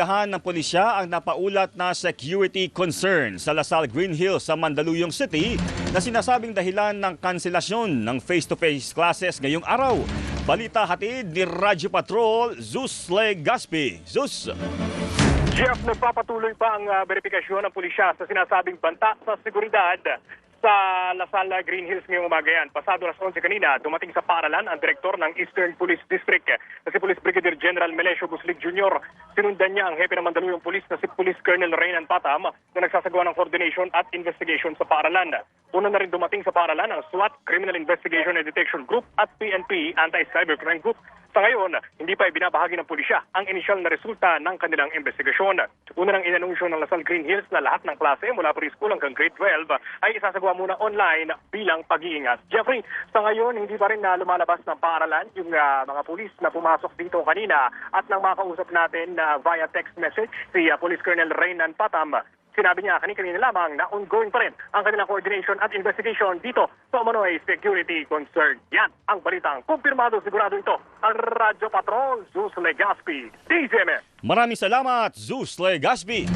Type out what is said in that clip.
Ng pulisya ang napaulat na security concern sa Lasal Green Hills sa Mandaluyong City na sinasabing dahilan ng kanselasyon ng face-to-face classes ngayong araw. Balita hatid ni Radyo Patrol, Zeus Legaspi. Zeus! Jeff, nagpapatuloy pa ang verifikasyon ng pulisya sa sinasabing banta sa seguridad sa Lasal Green Hills ngayong umaga yan. Pasado alas 11 kanina, dumating sa paaralan ang direktor ng Eastern Police District na si Police Brigadier General Melesio Buslig Jr. Sinundan niya ang hepe ng Mandaluyong Police na si Police Colonel Reynan Patam na nagsasagawa ng coordination at investigation sa paaralan. Una na rin dumating sa paaralan ang SWAT, Criminal Investigation and Detection Group at PNP, Anti-Cybercrime Group. Sa ngayon, hindi pa ibinabahagi ng pulisya ang inisyal na resulta ng kanilang investigasyon. Una nang inanunsyo ng Lasal Green Hills na lahat ng klase mula preschool hanggang grade 12 ay isasagawa muna online bilang pag-iingat. Jeffrey, sa ngayon hindi pa rin na lumalabas ng paaralan yung mga pulis na pumasok dito kanina at nang makausap natin via text message si Police Colonel Reynan Patam. Sinabi niya kanina lamang na ongoing pa rin ang kanilang coordination at investigation dito sa umano'y security concern. Yan ang balitang kumpirmado, sigurado ito ang Radyo Patrol, Zeus Legaspi, DZMS. Maraming salamat, Zeus Legaspi.